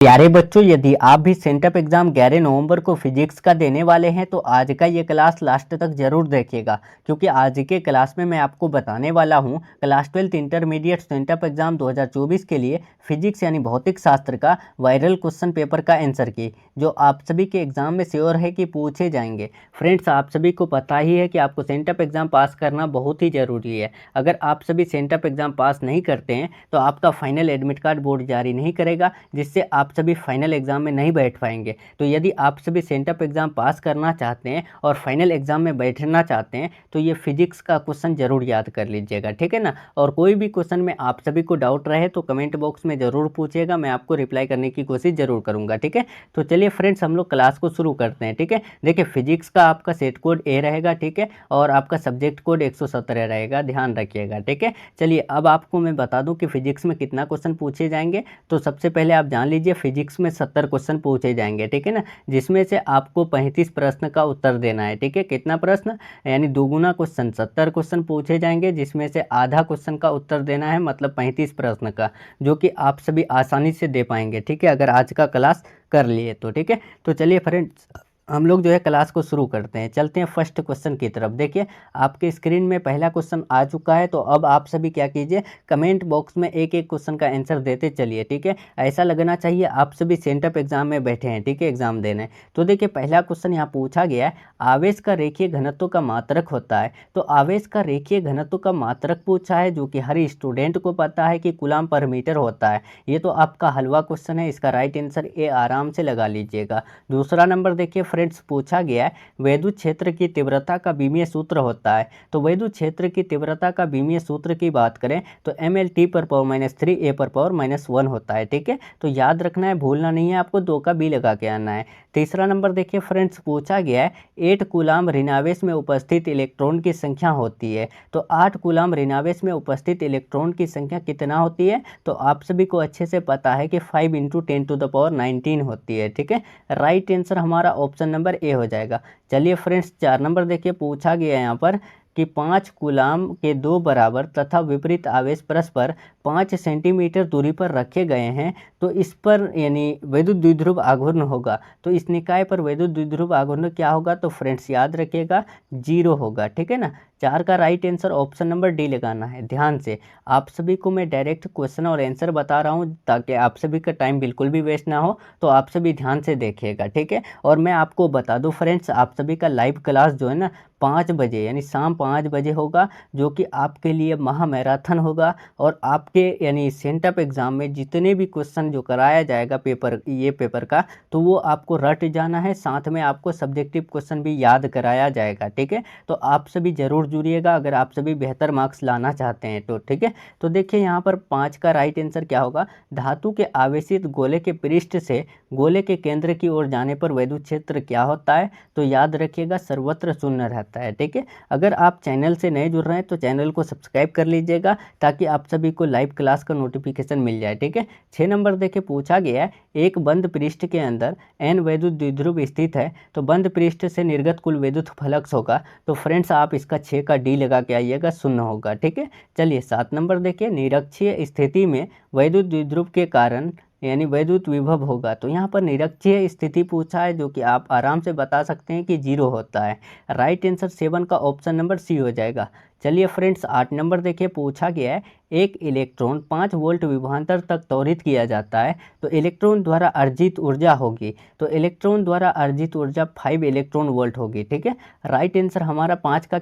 प्यारे बच्चों, यदि आप भी सेंटअप एग्जाम 11 नवंबर को फिजिक्स का देने वाले हैं तो आज का ये क्लास लास्ट तक जरूर देखिएगा, क्योंकि आज के क्लास में मैं आपको बताने वाला हूँ क्लास 12 इंटरमीडिएट सेंटअप एग्जाम 2024 के लिए फिजिक्स यानी भौतिक शास्त्र का वायरल क्वेश्चन पेपर का आंसर की, जो आप सभी के एग्जाम में श्योर है कि पूछे जाएंगे। फ्रेंड्स, आप सभी को पता ही है कि आपको सेंटअप एग्जाम पास करना बहुत ही ज़रूरी है। अगर आप सभी सेंटअप एग्जाम पास नहीं करते हैं तो आपका फाइनल एडमिट कार्ड बोर्ड जारी नहीं करेगा, जिससे आप सभी फाइनल एग्जाम में नहीं बैठ पाएंगे। तो यदि आप सभी सेंटअप एग्जाम पास करना चाहते हैं और फाइनल एग्जाम में बैठना चाहते हैं तो ये फिजिक्स का क्वेश्चन जरूर याद कर लीजिएगा, ठीक है ना। और कोई भी क्वेश्चन में आप सभी को डाउट रहे तो कमेंट बॉक्स में ज़रूर पूछिएगा, मैं आपको रिप्लाई करने की कोशिश ज़रूर करूँगा, ठीक है। तो चलिए फ्रेंड्स, हम लोग क्लास को शुरू करते हैं, ठीक है। देखिए, फिजिक्स का आपका सेट कोड ए रहेगा, ठीक है, और आपका सब्जेक्ट कोड 117 रहेगा, ध्यान रखिएगा, ठीक है। चलिए अब आपको मैं बता दूं कि फिजिक्स में कितना क्वेश्चन पूछे जाएंगे। तो सबसे पहले आप जान लीजिए, फिजिक्स में 70 क्वेश्चन पूछे जाएंगे, ठीक है ना, जिसमें से आपको 35 प्रश्न का उत्तर देना है, ठीक है। कितना प्रश्न, यानी दोगुना क्वेश्चन 70 क्वेश्चन पूछे जाएंगे, जिसमें से आधा क्वेश्चन का उत्तर देना है, मतलब 35 प्रश्न का, जो कि आप सभी आसानी से दे पाएंगे, ठीक है, अगर आज का क्लास कर लिए तो, ठीक है। तो चलिए फ्रेंड्स, हम लोग जो है क्लास को शुरू करते हैं, चलते हैं फर्स्ट क्वेश्चन की तरफ। देखिए, आपके स्क्रीन में पहला क्वेश्चन आ चुका है। तो अब आप सभी क्या कीजिए, कमेंट बॉक्स में एक एक क्वेश्चन का आंसर देते चलिए, ठीक है। ऐसा लगना चाहिए आप सभी सेंटअप एग्जाम में बैठे हैं, ठीक है, एग्जाम देने। तो देखिए, पहला क्वेश्चन यहाँ पूछा गया है, आवेश का रेखीय घनत्व का मात्रक होता है। तो आवेश का रेखीय घनत्व का मात्रक पूछा है, जो कि हर स्टूडेंट को पता है कि कूलम पर मीटर होता है। ये तो आपका हलवा क्वेश्चन है, इसका राइट आंसर ए आराम से लगा लीजिएगा। दूसरा नंबर देखिए फ्रेंड्स, पूछा गया है, वैद्युत क्षेत्र की तीव्रता का विमीय सूत्र होता है। तो वैद्युत क्षेत्र की तीव्रता का विमीय सूत्र की बात करें तो ml/-3 a/-1 होता है, ठीक है। तो याद रखना है, भूलना नहीं है, आपको 2 का बी लगा के आना है। तीसरा नंबर देखिए फ्रेंड्स, पूछा गया है, 8 कूलम ऋणावेश में उपस्थित इलेक्ट्रॉन की संख्या होती है। तो 8 कूलम ऋणावेश में उपस्थित इलेक्ट्रॉन की संख्या कितना होती है? तो आप सभी को अच्छे से पता है कि 5 × 10⁻19 होती है, ठीक है। राइट आंसर हमारा ऑप्शन नंबर ए हो जाएगा। चलिए फ्रेंड्स, 4 नंबर देखिए, पूछा गया है यहाँ पर कि 5 कूलम के 2 बराबर तथा विपरीत आवेश परस्पर 5 सेंटीमीटर दूरी पर रखे गए हैं। तो इस पर यानी वैद्युत द्विध्रुव आघूर्ण होगा। तो इस निकाय पर वैद्युत द्विध्रुव आघूर्ण क्या होगा? तो फ्रेंड्स याद रखिएगा, 0 होगा, ठीक है ना। 4 का right answer option number D लगाना है। ध्यान से, आप सभी को मैं डायरेक्ट क्वेश्चन और आंसर बता रहा हूँ ताकि आप सभी का टाइम बिल्कुल भी वेस्ट ना हो। तो आप सभी ध्यान से देखिएगा, ठीक है। और मैं आपको बता दूं फ्रेंड्स, आप सभी का लाइव क्लास जो है ना 5 बजे यानी शाम 5 बजे होगा, जो कि आपके लिए महा मैराथन होगा। और आपके यानी सेंटअप एग्जाम में जितने भी क्वेश्चन जो कराया जाएगा पेपर का, तो वो आपको रट जाना है, साथ में आपको सब्जेक्टिव क्वेश्चन भी याद कराया जाएगा, ठीक है। तो आप सभी जरूर जुड़िएगा अगर आप सभी बेहतर मार्क्स लाना चाहते हैं तो, ठीक है। तो देखिए यहाँ पर 5 का राइट आंसर क्या होगा? धातु के आवेशित गोले के पृष्ठ से गोले के केंद्र की ओर जाने पर वैद्युत क्षेत्र क्या होता है? तो याद रखिएगा, सर्वत्र शून्य रहता है, ठीक है। अगर आप चैनल से नए जुड़ रहे हैं तो चैनल को सब्सक्राइब कर लीजिएगा, ताकि आप सभी को लाइव क्लास का नोटिफिकेशन मिल जाए, ठीक है। 6 नंबर देखिए, पूछा गया है, एक बंद पृष्ठ के अंदर n वैद्युत द्विध्रुव स्थित है, तो बंद पृष्ठ से निर्गत कुल वैद्युत फ्लक्स होगा। तो फ्रेंड्स आप इसका 6 का डी लगा के आइएगा, 0 होगा, ठीक है। चलिए 7 नंबर देखिए, निरक्षीय स्थिति में वैद्युत द्विध्रुव के कारण यानी वैद्युत विभव होगा। तो यहाँ पर निरक्षीय स्थिति पूछा है, जो कि आप आराम से बता सकते हैं कि 0 होता है। राइट आंसर 7 का ऑप्शन नंबर सी हो जाएगा। चलिए फ्रेंड्स, 8 नंबर देखिए, पूछा गया है, एक इलेक्ट्रॉन 5 वोल्ट विभवांतर तक त्वरित किया जाता है, तो इलेक्ट्रॉन द्वारा अर्जित ऊर्जा होगी। तो इलेक्ट्रॉन द्वारा अर्जित ऊर्जा 5 इलेक्ट्रॉन वोल्ट होगी, ठीक है। राइट आंसर हमारा 8 का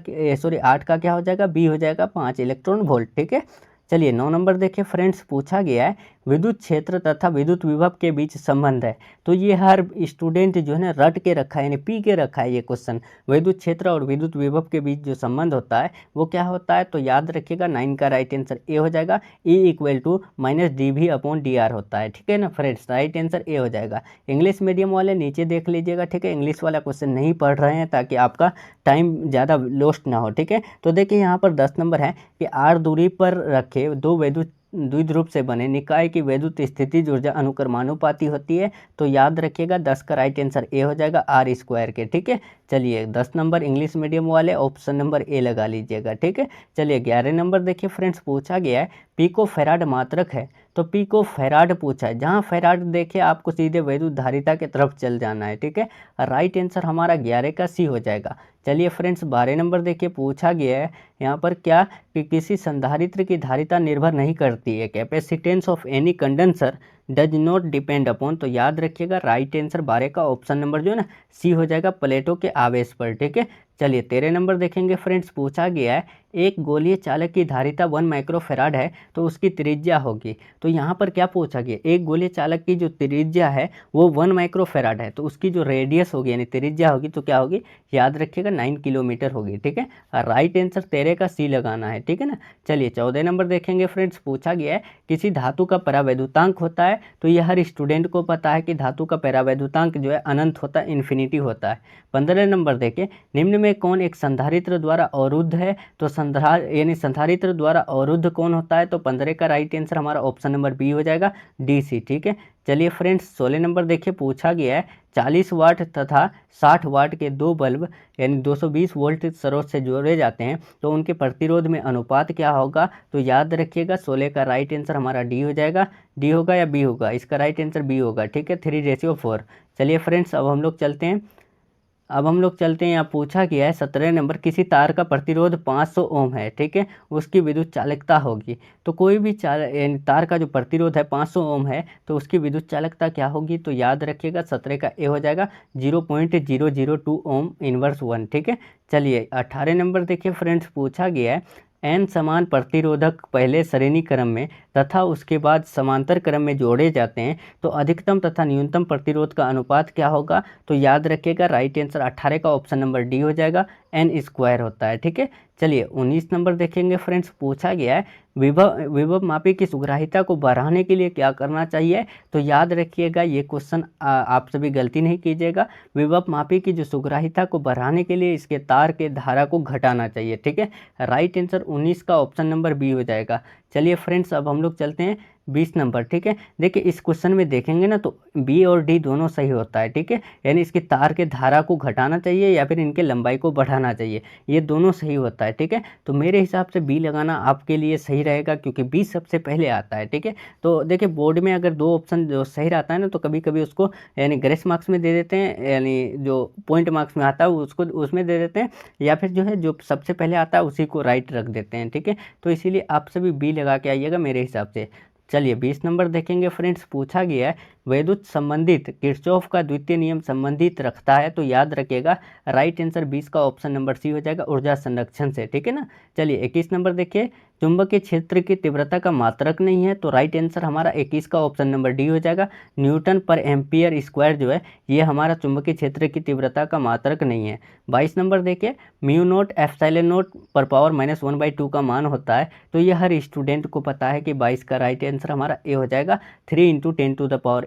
क्या हो जाएगा? बी हो जाएगा, 5 इलेक्ट्रॉन वोल्ट, ठीक है। चलिए 9 नंबर देखिए फ्रेंड्स, पूछा गया है, विद्युत क्षेत्र तथा विद्युत विभव के बीच संबंध है। तो ये हर स्टूडेंट जो है ना रट के रखा है, यानी पी के रखा है ये क्वेश्चन। विद्युत क्षेत्र और विद्युत विभव के बीच जो संबंध होता है वो क्या होता है? तो याद रखिएगा, 9 का राइट आंसर ए हो जाएगा। E = -dV/dr होता है, ठीक है ना फ्रेंड्स। राइट आंसर ए हो जाएगा। इंग्लिश मीडियम वाले नीचे देख लीजिएगा, ठीक है, इंग्लिश वाला क्वेश्चन नहीं पढ़ रहे हैं ताकि आपका टाइम ज़्यादा लॉस्ट ना हो, ठीक है। तो देखिए यहाँ पर 10 नंबर है कि r दूरी पर रखे 2 वैद्युत द्विध्रुव से बने निकाय की वैद्युत स्थितिज ऊर्जा अनुक्रमानुपाती होती है। तो याद रखिएगा, 10 का राइट आंसर ए हो जाएगा, r² के, ठीक है। चलिए 10 नंबर इंग्लिश मीडियम वाले ऑप्शन नंबर ए लगा लीजिएगा, ठीक है। चलिए 11 नंबर देखिए फ्रेंड्स, पूछा गया है, पिको फैराड मात्रक है, तो पिको फैराड पूछा है। जहाँ फैराड देखे आपको सीधे वैद्युत धारिता की तरफ चल जाना है, ठीक है। राइट आंसर हमारा 11 का सी हो जाएगा। चलिए फ्रेंड्स 12 नंबर देखिए, पूछा गया है यहाँ पर क्या कि किसी संधारित्र की धारिता निर्भर नहीं करती है, capacitance of any condenser does not depend upon. तो याद रखिएगा राइट आंसर 12 का ऑप्शन नंबर जो है ना सी हो जाएगा, प्लेटों के आवेश पर, ठीक है। चलिए 13 नंबर देखेंगे फ्रेंड्स, पूछा गया है एक गोलीय चालक की धारिता 1 माइक्रोफेराड है तो उसकी त्रिज्या होगी। तो यहाँ पर क्या पूछा गया, एक गोलीय चालक की जो त्रिज्या है वो 1 माइक्रोफेराड है, तो उसकी जो रेडियस होगी यानी त्रिज्या होगी तो क्या होगी, याद रखिएगा 9 किलोमीटर होगी, ठीक है। राइट आंसर 13 का सी लगाना है, ठीक है ना। चलिए 14 नंबर देखेंगे फ्रेंड्स, पूछा गया है किसी धातु का परावैद्युतांक होता है, तो यह हर स्टूडेंट को पता है कि धातु का परावैद्युतांक जो है अनंत होता है, इन्फिनिटी होता है। 15 नंबर देखें, निम्न में कौन एक संधारित्र द्वारा अवरुद्ध है, तो संधारित्र द्वारा अवरुद्ध कौन होता है, तो 15 का राइट आंसर हमारा ऑप्शन नंबर बी हो जाएगा, डी सी, ठीक है। चलिए फ्रेंड्स 16 नंबर देखिए, पूछा गया है 40 वाट तथा 60 वाट के दो बल्ब यानी 220 वोल्ट स्रोत से जोड़े जाते हैं तो उनके प्रतिरोध में अनुपात क्या होगा, तो याद रखिएगा 16 का राइट आंसर हमारा डी हो जाएगा। डी होगा या बी होगा, इसका राइट आंसर बी होगा, ठीक है, 3:4। चलिए फ्रेंड्स अब हम लोग चलते हैं यहाँ पूछा गया है 17 नंबर, किसी तार का प्रतिरोध 500 ओम है, ठीक है, उसकी विद्युत चालकता होगी। तो कोई भी तार का जो प्रतिरोध है 500 ओम है तो उसकी विद्युत चालकता क्या होगी, तो याद रखिएगा 17 का ए हो जाएगा, 0.002 ओम इनवर्स 1, ठीक है। चलिए 18 नंबर देखिए फ्रेंड्स, पूछा गया है एन समान प्रतिरोधक पहले श्रेणी क्रम में तथा उसके बाद समांतर क्रम में जोड़े जाते हैं तो अधिकतम तथा न्यूनतम प्रतिरोध का अनुपात क्या होगा, तो याद रखिएगा राइट आंसर 18 का ऑप्शन नंबर डी हो जाएगा, एन स्क्वायर होता है, ठीक है। चलिए 19 नंबर देखेंगे फ्रेंड्स, पूछा गया है विभव मापी की सुग्राहिता को बढ़ाने के लिए क्या करना चाहिए, तो याद रखिएगा ये क्वेश्चन आप सभी गलती नहीं कीजिएगा। विभव मापी की जो सुग्राहिता को बढ़ाने के लिए इसके तार के धारा को घटाना चाहिए, ठीक है। राइट आंसर 19 का ऑप्शन नंबर बी हो जाएगा। चलिए फ्रेंड्स अब हम लोग चलते हैं 20 नंबर, ठीक है। देखिए इस क्वेश्चन में देखेंगे ना तो बी और डी दोनों सही होता है, ठीक है, यानी इसकी तार के धारा को घटाना चाहिए या फिर इनके लंबाई को बढ़ाना चाहिए, ये दोनों सही होता है, ठीक है। तो मेरे हिसाब से बी लगाना आपके लिए सही रहेगा क्योंकि बी सबसे पहले आता है, ठीक है। तो देखिए बोर्ड में अगर दो ऑप्शन जो सही रहता है ना तो कभी कभी उसको यानी ग्रेस मार्क्स में दे देते हैं, यानी जो पॉइंट मार्क्स में आता है उसको उसमें दे देते हैं, या फिर जो है जो सबसे पहले आता है उसी को राइट रख देते हैं, ठीक है। तो इसीलिए आप सभी बी लगा के आइएगा मेरे हिसाब से। चलिए 20 नंबर देखेंगे फ्रेंड्स, पूछा गया है वैद्युत संबंधित किरचॉफ का द्वितीय नियम संबंधित रखता है, तो याद रखिएगा राइट आंसर 20 का ऑप्शन नंबर सी हो जाएगा, ऊर्जा संरक्षण से, ठीक है ना। चलिए 21 नंबर देखिए, चुंबकीय क्षेत्र की तीव्रता का मात्रक नहीं है, तो राइट आंसर हमारा 21 का ऑप्शन नंबर डी हो जाएगा, न्यूटन पर एम्पियर स्क्वायर जो है ये हमारा चुंबकीय क्षेत्र की तीव्रता का मात्रक नहीं है। 22 नंबर देखिए, म्यू नोट एप्सिलॉन नोट पर पावर -1/2 का मान होता है, तो ये हर स्टूडेंट को पता है कि 22 का राइट आंसर हमारा ए हो जाएगा, 3 × 10⁸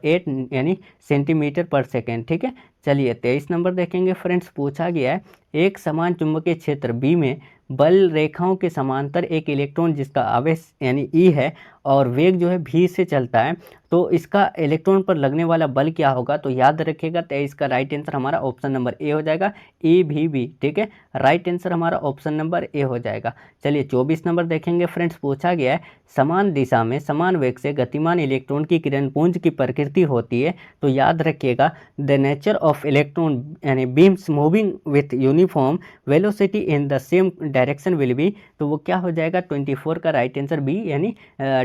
यानी सेंटीमीटर पर सेकेंड, ठीक है। चलिए 23 नंबर देखेंगे फ्रेंड्स, पूछा गया है एक समान चुंबकीय क्षेत्र बी में बल रेखाओं के समांतर एक इलेक्ट्रॉन जिसका आवेश यानी ई है और वेग जो है भी से चलता है, तो इसका इलेक्ट्रॉन पर लगने वाला बल क्या होगा, तो याद रखिएगा 23 का राइट आंसर हमारा ऑप्शन नंबर ए हो जाएगा, ई भी बी, ठीक है। राइट आंसर हमारा ऑप्शन नंबर ए हो जाएगा। चलिए 24 नंबर देखेंगे फ्रेंड्स, पूछा गया है समान दिशा में समान वेग से गतिमान इलेक्ट्रॉन की किरणपुंज की प्रकृति होती है, तो याद रखिएगा द नेचर ऑफ इलेक्ट्रॉन यानी beams moving with uniform velocity in the same direction will be, तो वो क्या हो जाएगा 24 का राइट आंसर बी यानी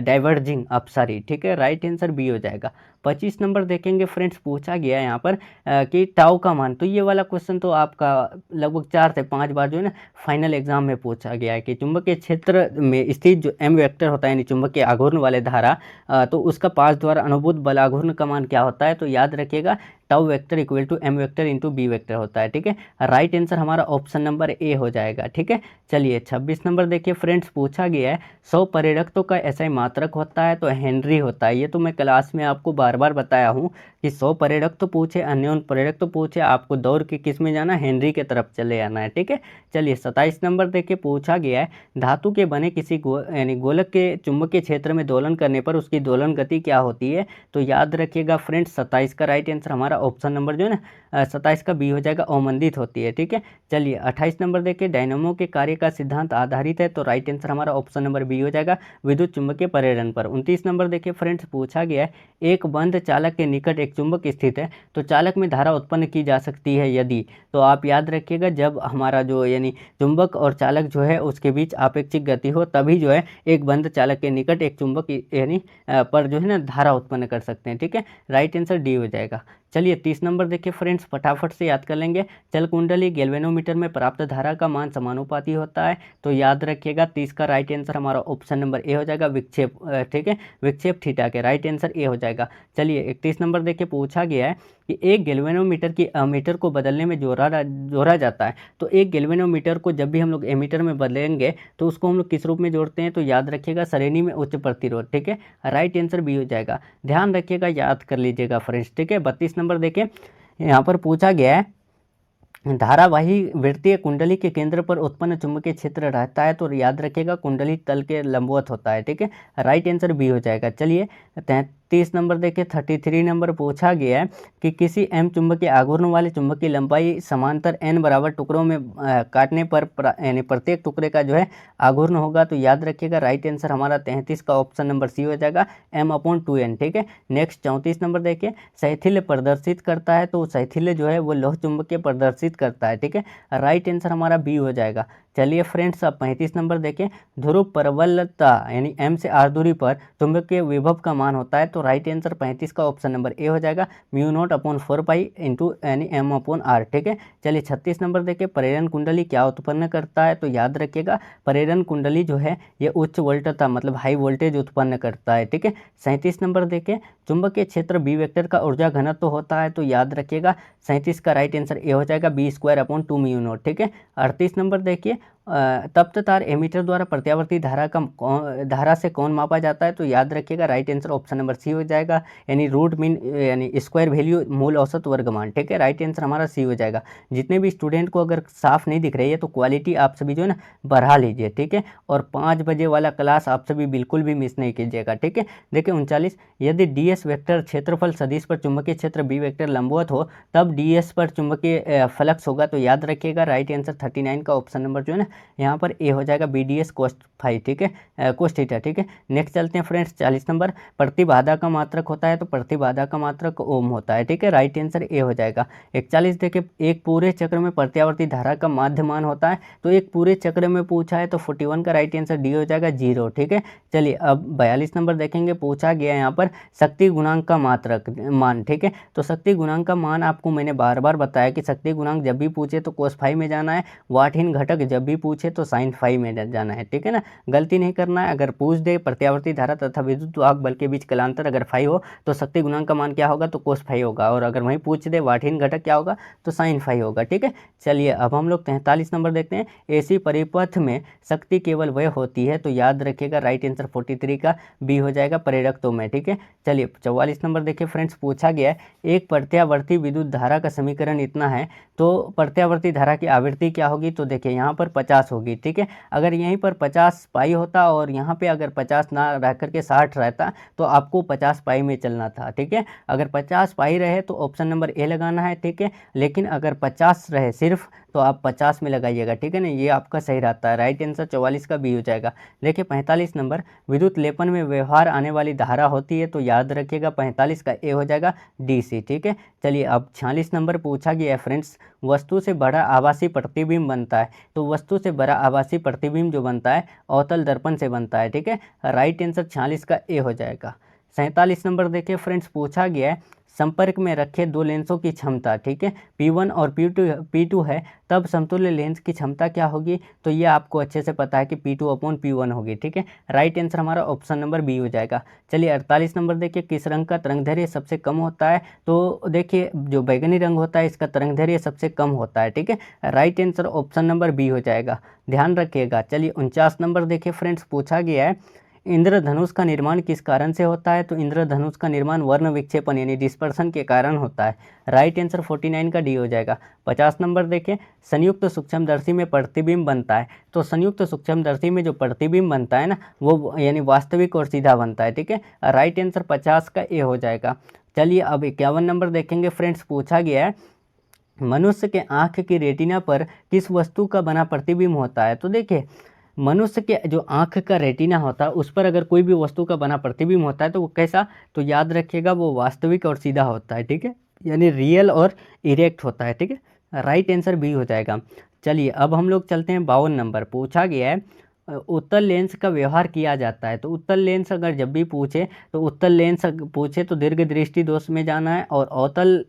डाइवर्जिंग अपसारी, ठीक है। राइट आंसर बी हो जाएगा। 25 नंबर देखेंगे फ्रेंड्स, पूछा गया है यहाँ पर कि टाउ का मान, तो ये वाला क्वेश्चन तो आपका लगभग 4 से 5 बार जो है ना फाइनल एग्जाम में पूछा गया है कि चुंबकीय क्षेत्र में स्थित जो एम वेक्टर होता है यानी चुंबकीय आघूर्ण वाले धारा, तो उसका पास द्वारा अनुभूत बल आघूर्ण का मान क्या होता है, तो याद रखिएगा tau vector equal to M vector into B vector होता है, ठीक है। राइट आंसर हमारा ऑप्शन नंबर ए हो जाएगा, ठीक है। चलिए 26 नंबर देखिए फ्रेंड्स, पूछा गया है 100 परिरक्तों का एसआई मात्रक होता है, तो हेनरी होता है। ये तो मैं क्लास में आपको बार बार बताया हूँ कि 100 प्रेरक तो पूछे, अन्योन प्रेरक तो पूछे, आपको दौड़ के किस में जाना है, हेनरी के तरफ चले आना है। ठीक है, चलिए 27 नंबर देखिए पूछा गया है, धातु के बने किसी यानी गोलक के चुंबकीय क्षेत्र में दोलन करने पर उसकी दोलन गति क्या होती है। तो याद रखिएगा फ्रेंड्स, 27 का राइट आंसर हमारा ऑप्शन नंबर जो है ना 27 का बी हो जाएगा, अवमंदित होती है। ठीक है, चलिए 28 नंबर देखिए, डायनामो के कार्य का सिद्धांत आधारित है। तो राइट आंसर हमारा ऑप्शन नंबर बी हो जाएगा, विद्युत चुंबकीय प्रेरण पर। 29 नंबर देखिए फ्रेंड्स पूछा गया है, एक बंद चालक के निकट एक चुंबक स्थित है, तो चालक में धारा उत्पन्न की जा सकती है यदि। तो आप याद रखिएगा, जब हमारा जो यानी चुंबक और चालक जो है उसके बीच आपेक्षिक गति हो, तभी जो है एक बंद चालक के निकट एक चुंबक यानी पर जो है ना धारा उत्पन्न कर सकते हैं। ठीक है, राइट आंसर डी हो जाएगा। चलिए 30 नंबर देखिए फ्रेंड्स, फटाफट से याद कर लेंगे, चल कुंडली गैल्वेनोमीटर में प्राप्त धारा का मान समानुपाती होता है। तो याद रखिएगा 30 का राइट आंसर हमारा ऑप्शन नंबर ए हो जाएगा, विक्षेप। ठीक है, विक्षेप थीटा के राइट आंसर ए हो जाएगा। चलिए 31 नंबर देखिए पूछा गया है कि एक गैल्वेनोमीटर की एमीटर को बदलने में जोड़ा जाता है। तो एक गैल्वेनोमीटर को जब भी हम लोग एमीटर में बदलेंगे तो उसको हम लोग किस रूप में जोड़ते हैं। तो याद रखिएगा श्रेणी में उच्च प्रतिरोध। ठीक है, राइट आंसर बी हो जाएगा, ध्यान रखिएगा, याद कर लीजिएगा फ्रेंड्स। ठीक है, 32 नंबर देखिए, यहाँ पर पूछा गया है, धारावाही वृत्तीय कुंडली के केंद्र पर उत्पन्न चुंबकीय क्षेत्र रहता है। तो याद रखिएगा कुंडली तल के लंबवत होता है। ठीक है, राइट आंसर बी हो जाएगा। चलिए 33 नंबर देखिए, 33 नंबर पूछा गया है कि किसी एम चुंबकीय आघूर्ण वाले चुंबक की लंबाई समांतर एन बराबर टुकड़ों में काटने पर यानी प्रत्येक टुकड़े का जो है आघूर्ण होगा। तो याद रखिएगा राइट आंसर हमारा 33 का ऑप्शन नंबर सी हो जाएगा, m/2n। ठीक है, नेक्स्ट 34 नंबर देखिए, शैथिल्य प्रदर्शित करता है। तो शैथिल्य जो है वो लौह चुंबकीय प्रदर्शित करता है। ठीक है, राइट आंसर हमारा बी हो जाएगा। चलिए फ्रेंड्स, अब 35 नंबर देखें, ध्रुव प्रबलता यानी m से r दूरी पर चुंबकीय विभव का मान होता है। तो राइट आंसर 35 का ऑप्शन नंबर ए हो जाएगा, μ0/4π इंटू यानी m/r। ठीक है, चलिए 36 नंबर देखिए, प्रेरण कुंडली क्या उत्पन्न करता है। तो याद रखिएगा प्रेरण कुंडली जो है ये उच्च वोल्टता मतलब हाई वोल्टेज उत्पन्न करता है। ठीक है, 37 नंबर देखिए, चुंबकीय क्षेत्र बी वेक्टर का ऊर्जा घनत्व होता है। तो याद रखिएगा 37 का राइट आंसर ए हो जाएगा, b²/2μ0। ठीक है, 38 नंबर देखिए, तप्त तार एमीटर द्वारा प्रत्यावर्ती धारा से कौन मापा जाता है। तो याद रखिएगा right answer option number C हो जाएगा, यानी रूट मीन यानी स्क्वायर वैल्यू मूल औसत वर्गमान। ठीक है, राइट आंसर हमारा सी हो जाएगा। जितने भी स्टूडेंट को अगर साफ नहीं दिख रही है तो क्वालिटी आप सभी जो है ना बढ़ा लीजिए। ठीक है, और 5 बजे वाला क्लास आप सभी बिल्कुल भी मिस नहीं कीजिएगा। ठीक है, देखिए 39, यदि ds वेक्टर क्षेत्रफल सदिश पर चुंबकीय क्षेत्र बी वेक्टर लंबवत हो तब ds पर चुंबकीय फ्लक्स होगा। तो याद रखिएगा राइट आंसर 39 का ऑप्शन नंबर जो है ना यहाँ पर ए हो जाएगा, BDS cos फाई। ठीक है, cos थीटा। ठीक है, नेक्स्ट चलते हैं फ्रेंड्स, 40 नंबर, प्रतिबाधा का मात्रक होता है। तो प्रतिबाधा का मात्रक ओम होता है। ठीक है, राइट आंसर ए हो जाएगा। 41 देखिए, एक पूरे चक्र में प्रत्यावर्ती धारा का माध्य मान होता है। तो एक पूरे चक्र में पूछा है तो 41 का राइट आंसर डी हो जाएगा, 0। ठीक है, चलिए अब 42 नंबर देखेंगे, पूछा गया यहाँ पर शक्ति गुणांक का मात्रक मान। ठीक है, तो शक्ति गुणांक का मान आपको मैंने बार बार बताया कि शक्ति गुणांक जब भी पूछे तो cos फाई में जाना है, वाटहीन घटक जब भी पूछे तो sin फाई में जाना है। ठीक है ना, गलती नहीं करना है। अगर पूछ दे प्रत्यावर्ती धारा तथा विद्युत वाहक बल के बीच कालांतर अगर फाई हो तो शक्ति गुणांक का मान क्या होगा, तो cos फाई होगा, और अगर वहीं पूछ दे वाटहीन घटक क्या होगा तो sin फाई होगा। ठीक है, चलिए अब हम लोग 43 नंबर देखते हैं, एसी परिपथ में शक्ति केवल वह होती है। तो याद रखिएगा राइट आंसर 43 का बी हो जाएगा, प्रेरकत्व में। ठीक है, चलिए 44 नंबर देखिए फ्रेंड्स, पूछा गया है एक प्रत्यावर्ती विद्युत धारा का समीकरण इतना है, तो प्रत्यावर्ती धारा की आवृत्ति क्या होगी। तो देखिए यहाँ पर 50 होगी। ठीक है, अगर यहीं पर 50 पाई होता और यहाँ पे अगर 50 ना रह करके 60 रहता तो आपको 50 पाई में चलना था। ठीक है, अगर 50 पाई रहे तो ऑप्शन नंबर ए लगाना है। ठीक है, लेकिन अगर 50 रहे सिर्फ तो आप 50 में लगाइएगा। ठीक है ना, ये आपका सही रहता है। राइट आंसर 44 का बी हो जाएगा। देखिए 45 नंबर, विद्युत लेपन में व्यवहार आने वाली धारा होती है। तो याद रखिएगा 45 का ए हो जाएगा, DC। ठीक है, चलिए अब 46 नंबर पूछा गया है फ्रेंड्स, वस्तु से बड़ा आभासी प्रतिबिंब बनता है। तो वस्तु से बड़ा आभासी प्रतिबिंब जो बनता है अवतल दर्पण से बनता है। ठीक है, राइट आंसर 46 का ए हो जाएगा। 47 नंबर देखिए फ्रेंड्स, पूछा गया है संपर्क में रखे दो लेंसों की क्षमता। ठीक है, P1 और P2 है, तब समतुल्य लेंस की क्षमता क्या होगी। तो ये आपको अच्छे से पता है कि P2/P1 होगी। ठीक है, राइट आंसर हमारा ऑप्शन नंबर बी हो जाएगा। चलिए 48 नंबर देखिए, किस रंग का तरंगदैर्घ्य सबसे कम होता है। तो देखिए जो बैगनी रंग होता है इसका तरंगदैर्घ्य सबसे कम होता है। ठीक है, right answer option number B हो जाएगा, ध्यान रखिएगा। चलिए 49 नंबर देखिए फ्रेंड्स, पूछा गया है इंद्रधनुष का निर्माण किस कारण से होता है? तो इंद्रधनुष का निर्माण वर्ण विक्षेपण यानी डिस्पर्सन के कारण होता है। राइट आंसर 49 का डी हो जाएगा। 50 नंबर देखें, संयुक्त सूक्ष्मदर्शी में प्रतिबिंब बनता है। तो संयुक्त सूक्ष्मदर्शी में जो प्रतिबिंब बनता है ना, वो यानी वास्तविक और सीधा बनता है। ठीक है, राइट आंसर 50 का ए हो जाएगा। चलिए अब 51 नंबर देखेंगे फ्रेंड्स। पूछा गया है मनुष्य के आँख की रेटिना पर किस वस्तु का बना प्रतिबिंब होता है? तो देखिए, मनुष्य के जो आँख का रेटिना होता है उस पर अगर कोई भी वस्तु का बना प्रतिबिंब होता है तो वो कैसा, तो याद रखिएगा वो वास्तविक और सीधा होता है। ठीक है, यानी रियल और इरेक्ट होता है। ठीक है, राइट आंसर बी हो जाएगा। चलिए अब हम लोग चलते हैं 52 नंबर। पूछा गया है उत्तल लेंस का व्यवहार किया जाता है। तो उत्तल लेंस अगर जब भी पूछे तो उत्तल लेंस पूछे तो दीर्घ दृष्टि दोष में जाना है, और अवतल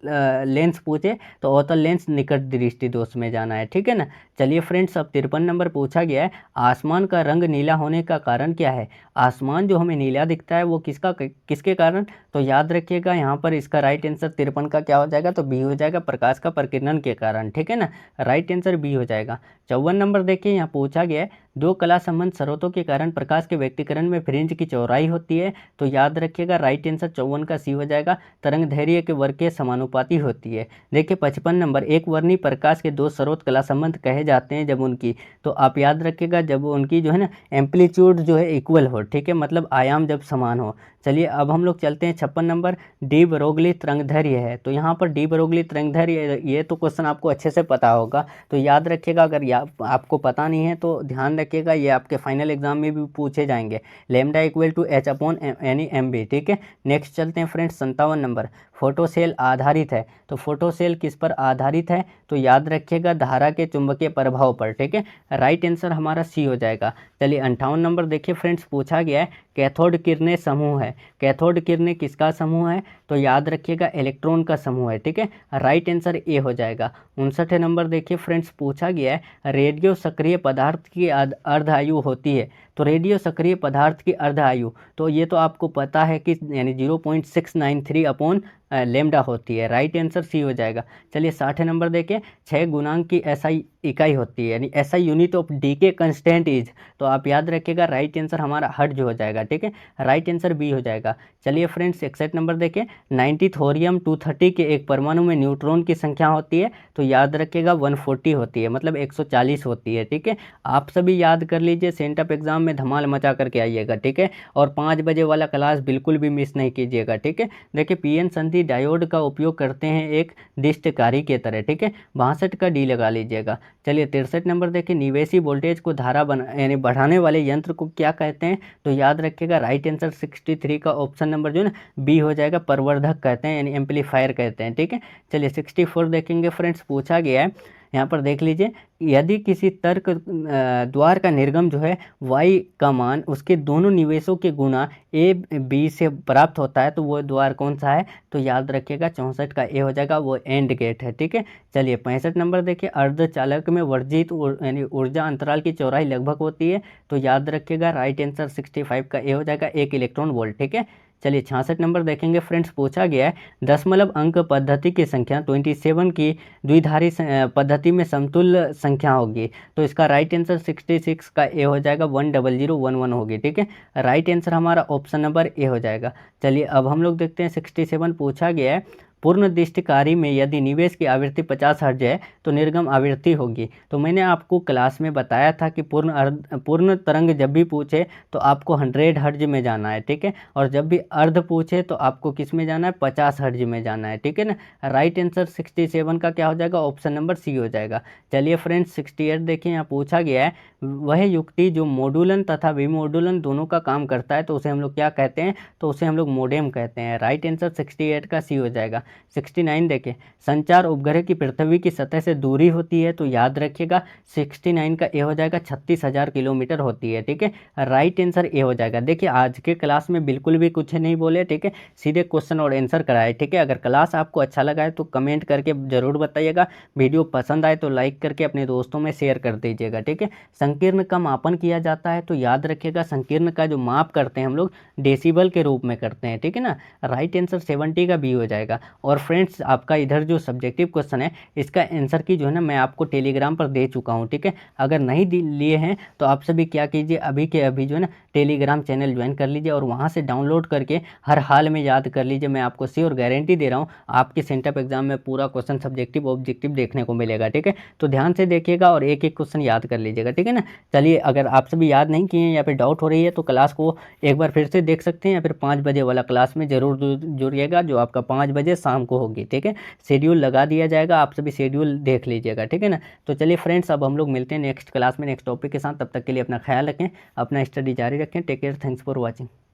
लेंस पूछे तो अवतल लेंस निकट दृष्टि दोष में जाना है। ठीक है ना। चलिए फ्रेंड्स अब 53 नंबर पूछा गया है आसमान का रंग नीला होने का कारण क्या है? आसमान जो हमें नीला दिखता है वो किसके कारण? तो याद रखिएगा यहाँ पर इसका राइट आंसर 53 का क्या हो जाएगा? तो बी हो जाएगा, प्रकाश का प्रकीर्णन के कारण। ठीक है ना, राइट आंसर बी हो जाएगा। 54 नंबर देखिए, यहाँ पूछा गया है दो कला संबंध स्रोतों के कारण प्रकाश के व्यक्तीकरण में फ्रिंज की चौड़ाई होती है। तो याद रखिएगा राइट आंसर 54 का सी हो जाएगा। तरंग दैर्घ्य के वर्ग के समानुपाती होती है। देखिए 55 नंबर, एक वर्णी प्रकाश के दो स्रोत कला संबंध कहे जाते हैं जब उनकी, तो आप याद रखिएगा जब उनकी जो है ना एम्पलीट्यूड जो है इक्वल हो। ठीक है, मतलब आयाम जब समान हो। चलिए अब हम लोग चलते हैं 56 नंबर, डी ब्रोगली तरंगदैर्घ्य है। तो यहाँ पर डी ब्रोगली तरंगदैर्घ्य, ये तो क्वेश्चन आपको अच्छे से पता होगा, तो याद रखिएगा। अगर आपको पता नहीं है तो ध्यान रखिएगा, ये आपके फाइनल एग्जाम में भी पूछे जाएंगे। Lambda equal to H upon यानी एम बी। ठीक है, नेक्स्ट चलते हैं फ्रेंड्स 57 नंबर, फोटोसेल आधारित है। तो फोटोसेल किस पर आधारित है? तो याद रखिएगा धारा के चुंबकीय प्रभाव पर। ठीक है, राइट आंसर हमारा सी हो जाएगा। चलिए 58 नंबर देखिए फ्रेंड्स, पूछा गया है कैथोड किरणें समूह है। कैथोड किरणें किसका समूह है? तो याद रखिएगा इलेक्ट्रॉन का समूह है। ठीक है, राइट आंसर ए हो जाएगा। 59 नंबर देखिए फ्रेंड्स, पूछा गया है रेडियो सक्रिय पदार्थ की अर्ध आयु होती है। तो रेडियो सक्रिय पदार्थ की अर्ध आयु, तो ये तो आपको पता है कि यानी 0.693 अपॉन लेम्डा होती है। राइट आंसर सी हो जाएगा। चलिए 60 नंबर देखें, 6 गुणांक की एसआई इकाई होती है, यानी SI unit of decay constant is. तो आप याद रखिएगा राइट आंसर हमारा हर्ट्ज हो जाएगा। ठीक है, राइट आंसर बी हो जाएगा। चलिए फ्रेंड्स 61 नंबर देखें, 90 थोरियम 230 के एक परमाणु में न्यूट्रॉन की संख्या होती है। तो याद रखिएगा 140 होती है, मतलब 140 होती है। ठीक है, आप सभी याद कर लीजिए, सेंटअप एग्जाम में धमाल मचा करके आइएगा। ठीक है, और 5 बजे वाला क्लास बिल्कुल भी मिस नहीं कीजिएगा। ठीक है, देखिए पीएन संधि डायोड का उपयोग करते हैं एक दिष्टकारी के तरह। ठीक है, 62 का डी लगा लीजिएगा। चलिए 63 नंबर देखिए, निवेशी वोल्टेज को धारा यानी बढ़ाने वाले यंत्र को क्या कहते हैं? तो याद रखिएगा राइट आंसर 63 का ऑप्शन नंबर जो है ना बी हो जाएगा, प्रवर्धक कहते हैं यानी एम्पलीफायर कहते हैं। ठीक है, चलिए 64 देखेंगे फ्रेंड्स। पूछा गया है यहाँ पर देख लीजिए, यदि किसी तर्क द्वार का निर्गम जो है y का मान उसके दोनों निवेशों के गुना ए बी से प्राप्त होता है तो वो द्वार कौन सा है? तो याद रखिएगा 64 का ए हो जाएगा, वो एंड गेट है। ठीक है, चलिए 65 नंबर देखिए, अर्धचालक में वर्जित यानी ऊर्जा अंतराल की चौड़ाई लगभग होती है। तो याद रखिएगा राइट आंसर 65 का ए हो जाएगा, 1 इलेक्ट्रॉन वोल्ट। ठीक है, चलिए 66 नंबर देखेंगे फ्रेंड्स। पूछा गया है दशमलव अंक पद्धति की संख्या 27 की द्विधारी पद्धति में समतुल्य संख्या होगी। तो इसका राइट आंसर 66 का ए हो जाएगा, 10011 होगी। ठीक है, राइट आंसर हमारा ऑप्शन नंबर ए हो जाएगा। चलिए अब हम लोग देखते हैं 67। पूछा गया है पूर्ण दृष्टिकारी में यदि निवेश की आवृत्ति 50 हर्ट्ज है तो निर्गम आवृत्ति होगी। तो मैंने आपको क्लास में बताया था कि पूर्ण तरंग जब भी पूछे तो आपको 100 हर्ट्ज में जाना है। ठीक है, और जब भी अर्ध पूछे तो आपको किस में जाना है? 50 हर्ट्ज में जाना है। ठीक है ना, राइट आंसर 67 का क्या हो जाएगा? ऑप्शन नंबर सी हो जाएगा। चलिए फ्रेंड्स 68 देखिए, यहाँ पूछा गया है वह युक्ति जो मॉड्यूलन तथा विमॉड्यूलन दोनों का काम करता है तो उसे हम लोग क्या कहते हैं? तो उसे हम लोग मोडेम कहते हैं। राइट आंसर 68 का सी हो जाएगा। 69 देखें, संचार उपग्रह की पृथ्वी की सतह से दूरी होती है। तो याद रखिएगा 69 का ए हो जाएगा, 36,000 किलोमीटर होती है। ठीक है, राइट आंसर ए हो जाएगा। देखिए आज के क्लास में बिल्कुल भी कुछ नहीं बोले। ठीक है, सीधे क्वेश्चन और आंसर कराए। ठीक है, अगर क्लास आपको अच्छा लगा है तो कमेंट करके जरूर बताइएगा। वीडियो पसंद आए तो लाइक करके अपने दोस्तों में शेयर कर दीजिएगा। ठीक है, संकीर्ण का मापन किया जाता है। तो याद रखिएगा संकीर्ण का जो माप करते हैं हम लोग डेसिबल के रूप में करते हैं। ठीक है ना, राइट आंसर 70 का बी हो जाएगा। और फ्रेंड्स आपका इधर जो सब्जेक्टिव क्वेश्चन है इसका आंसर की जो है ना मैं आपको टेलीग्राम पर दे चुका हूँ, ठीक है। अगर नहीं लिए हैं तो आप सभी क्या कीजिए, अभी के अभी जो है ना टेलीग्राम चैनल ज्वाइन कर लीजिए और वहाँ से डाउनलोड करके हर हाल में याद कर लीजिए। मैं आपको श्योर गारंटी दे रहा हूँ आपके सेंटअप एग्जाम में पूरा क्वेश्चन सब्जेक्टिव ऑब्जेक्टिव देखने को मिलेगा, ठीक है। तो ध्यान से देखिएगा और एक एक क्वेश्चन याद कर लीजिएगा, ठीक है ना। चलिए, अगर आप सभी याद नहीं किए हैं या फिर डाउट हो रही है तो क्लास को एक बार फिर से देख सकते हैं या फिर 5 बजे वाला क्लास में ज़रूर जुड़िएगा जो आपका 5 बजे शाम को होगी, ठीक है। शेड्यूल लगा दिया जाएगा, आप सभी शेड्यूल देख लीजिएगा, ठीक है ना। तो चलिए फ्रेंड्स, अब हम लोग मिलते हैं नेक्स्ट क्लास में नेक्स्ट टॉपिक के साथ। तब तक के लिए अपना ख्याल रखें, अपना स्टडी जारी रखें। Take care, thanks for watching.